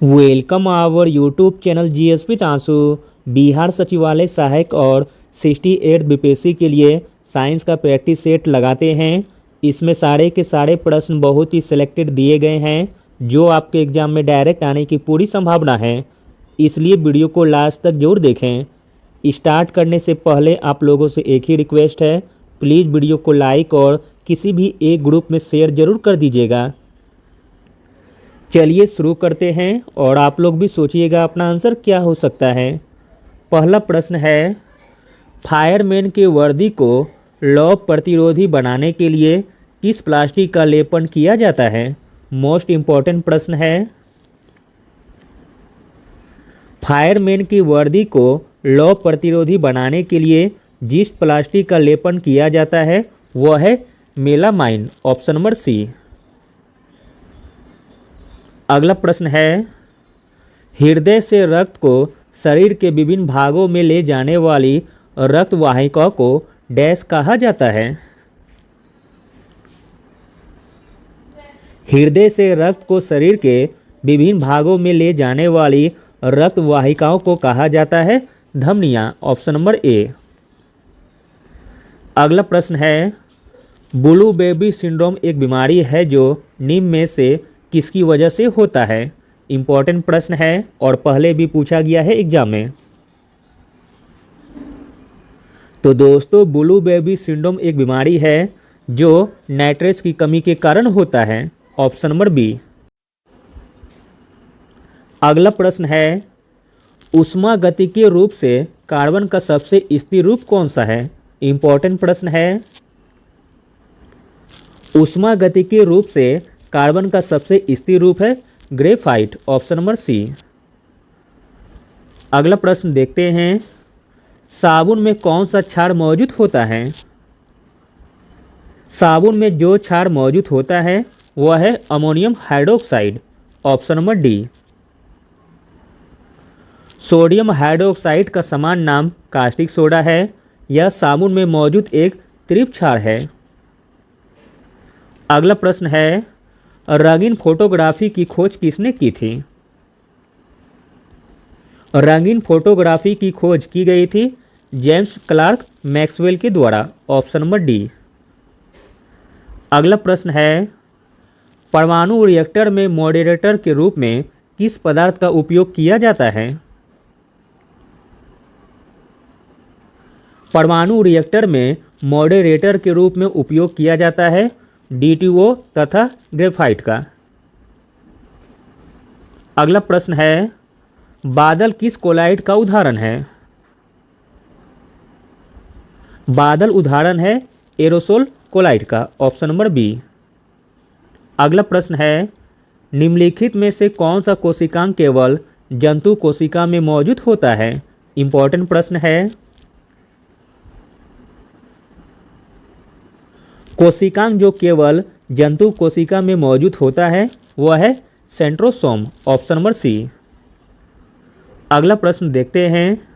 Welcome our YouTube channel GSP तांसु। बिहार सचिवालय सहायक और 68 बीपीएससी के लिए साइंस का प्रैक्टिस सेट लगाते हैं। इसमें सारे के सारे प्रश्न बहुत ही सिलेक्टेड दिए गए हैं जो आपके एग्जाम में डायरेक्ट आने की पूरी संभावना है, इसलिए वीडियो को लास्ट तक जरूर देखें। स्टार्ट करने से पहले आप लोगों से एक ही रिक्वेस्ट है, प्लीज़ वीडियो को लाइक और किसी भी एक ग्रुप में शेयर जरूर कर दीजिएगा। चलिए शुरू करते हैं और आप लोग भी सोचिएगा अपना आंसर क्या हो सकता है। पहला प्रश्न है, फायरमैन के वर्दी को लौ प्रतिरोधी बनाने के लिए किस प्लास्टिक का लेपन किया जाता है? मोस्ट इम्पॉर्टेंट प्रश्न है। फायरमैन की वर्दी को लौ प्रतिरोधी बनाने के लिए जिस प्लास्टिक का लेपन किया जाता है वह है मेलामाइन, ऑप्शन नंबर सी। अगला प्रश्न है, हृदय से रक्त को शरीर के विभिन्न भागों में ले जाने वाली रक्त वाहिका को डैश कहा जाता है? हृदय से रक्त को शरीर के विभिन्न भागों में ले जाने वाली रक्त वाहिकाओं को कहा जाता है धमनियां, ऑप्शन नंबर ए। अगला प्रश्न है, ब्लू बेबी सिंड्रोम एक बीमारी है जो निम्न में से किसकी वजह से होता है? इंपॉर्टेंट प्रश्न है और पहले भी पूछा गया है एग्जाम में। तो दोस्तों, ब्लू बेबी सिंड्रोम एक बीमारी है जो नाइट्रेट्स की कमी के कारण होता है, ऑप्शन नंबर बी। अगला प्रश्न है, ऊष्मागतिकीय रूप से कार्बन का सबसे स्थिर रूप कौन सा है? इंपॉर्टेंट प्रश्न है। ऊष्मागतिकीय रूप से कार्बन का सबसे स्थिर रूप है ग्रेफाइट, ऑप्शन नंबर सी। अगला प्रश्न देखते हैं, साबुन में कौन सा क्षार मौजूद होता है? साबुन में जो क्षार मौजूद होता है वह है ammonium hydroxide, option number D. Sodium hydroxide का समान नाम कास्टिक सोडा है। यह साबुन में मौजूद एक त्रिप क्षार है। अगला प्रश्न है, रंगीन फोटोग्राफी की खोज किसने की थी? रंगीन फोटोग्राफी की खोज की गई थी जेम्स क्लार्क मैक्सवेल के द्वारा, ऑप्शन नंबर डी। अगला प्रश्न है, परमाणु रिएक्टर में मॉडरेटर के रूप में किस पदार्थ का उपयोग किया जाता है? परमाणु रिएक्टर में मॉडरेटर के रूप में उपयोग किया जाता है DTO तथा ग्रेफाइट का। अगला प्रश्न है, बादल किस कोलाइड का उदाहरण है? बादल उदाहरण है एरोसोल कोलाइड का, ऑप्शन नंबर बी। अगला प्रश्न है, निम्नलिखित में से कौन सा कोशिकांग केवल जंतु कोशिका में मौजूद होता है? इंपॉर्टेंट प्रश्न है। कोशिकांग जो केवल जंतु कोशिका में मौजूद होता है वह है सेंट्रोसोम, ऑप्शन नंबर सी। अगला प्रश्न देखते हैं,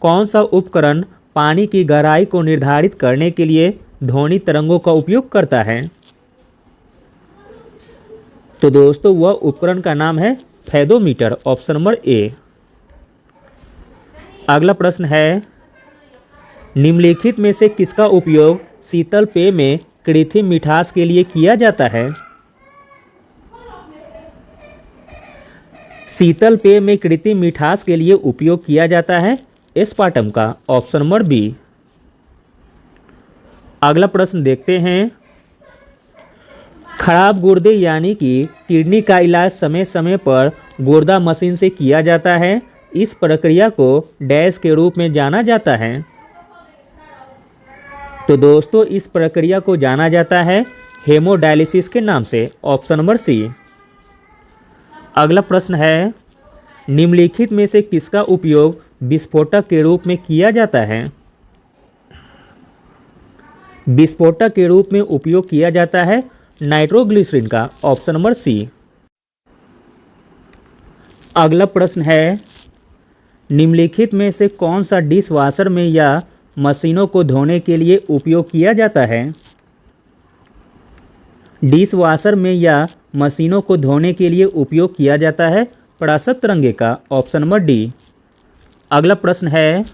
कौन सा उपकरण पानी की गहराई को निर्धारित करने के लिए ध्वनि तरंगों का उपयोग करता है? तो दोस्तों, वह उपकरण का नाम है फेदोमीटर, ऑप्शन नंबर ए। अगला प्रश्न है, निम्नलिखित में से किसका उपयोग शीतल पेय में कृत्रिम मिठास के लिए किया जाता है? शीतल पेय में कृत्रिम मिठास के लिए उपयोग किया जाता है एस्पार्टम का, ऑप्शन नंबर बी। अगला प्रश्न देखते हैं, खराब गुर्दे यानी कि किडनी का इलाज समय समय पर गुर्दा मशीन से किया जाता है। इस प्रक्रिया को डैश के रूप में जाना जाता है? तो दोस्तों, इस प्रक्रिया को जाना जाता है हेमोडायलिसिस के नाम से, ऑप्शन नंबर सी। अगला प्रश्न है, निम्नलिखित में से किसका उपयोग विस्फोटक के रूप में किया जाता है? विस्फोटक के रूप में उपयोग किया जाता है नाइट्रोग्लिसरीन का, ऑप्शन नंबर सी। अगला प्रश्न है, निम्नलिखित में से कौन सा डिश वॉशर में या मशीनों को धोने के लिए उपयोग किया जाता है? डिश वॉशर में या मशीनों को धोने के लिए उपयोग किया जाता है परासत तरंगे का, ऑप्शन नंबर डी। अगला प्रश्न है,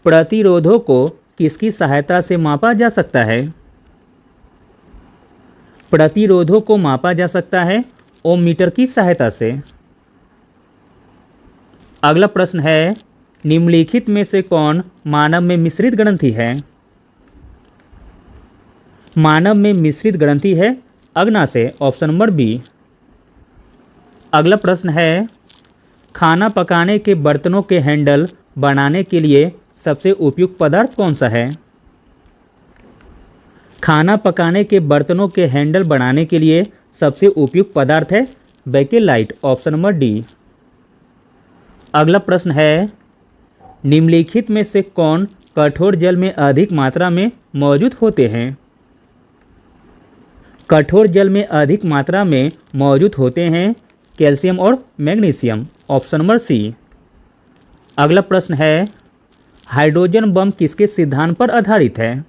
प्रतिरोधों को किसकी सहायता से मापा जा सकता है? प्रतिरोधों को मापा जा सकता है ओम मीटर की सहायता से। अगला प्रश्न है, निम्नलिखित में से कौन मानव में मिश्रित ग्रंथि है? मानव में मिश्रित ग्रंथि है अग्नाशय, ऑप्शन नंबर बी। अगला प्रश्न है, खाना पकाने के बर्तनों के हैंडल बनाने के लिए सबसे उपयुक्त पदार्थ कौन सा है? खाना पकाने के बर्तनों के हैंडल बनाने के लिए सबसे उपयुक्त पदार्थ है बेकेलाइट, ऑप्शन नंबर डी। अगला प्रश्न है, निम्नलिखित में से कौन कठोर जल में अधिक मात्रा में मौजूद होते हैं? कठोर जल में अधिक मात्रा में मौजूद होते हैं कैल्शियम और मैग्नीशियम, ऑप्शन नंबर सी। अगला प्रश्न है, हाइड्रोजन बम किसके सिद्धांत पर आधारित है?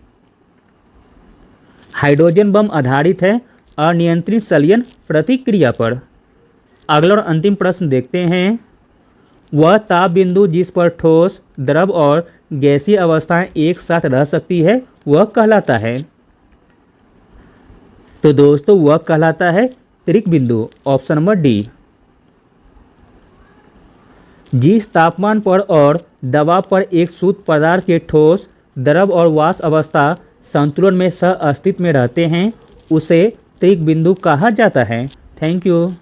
हाइड्रोजन बम आधारित है अनियंत्रित संलयन प्रतिक्रिया पर। अगला और अंतिम प्रश्न देखते हैं, वह ताप बिंदु जिस पर ठोस, द्रव और गैसीय अवस्थाएं एक साथ रह सकती है वह कहलाता है? तो दोस्तों वह कहलाता है त्रिक बिंदु, ऑप्शन नंबर डी। जिस तापमान पर और दबाव पर एक शुद्ध पदार्थ के ठोस, द्रव और वाष्प अवस्था संतुलन में सह अस्तित्व में रहते हैं उसे त्रिक बिंदु कहा जाता है। Thank you.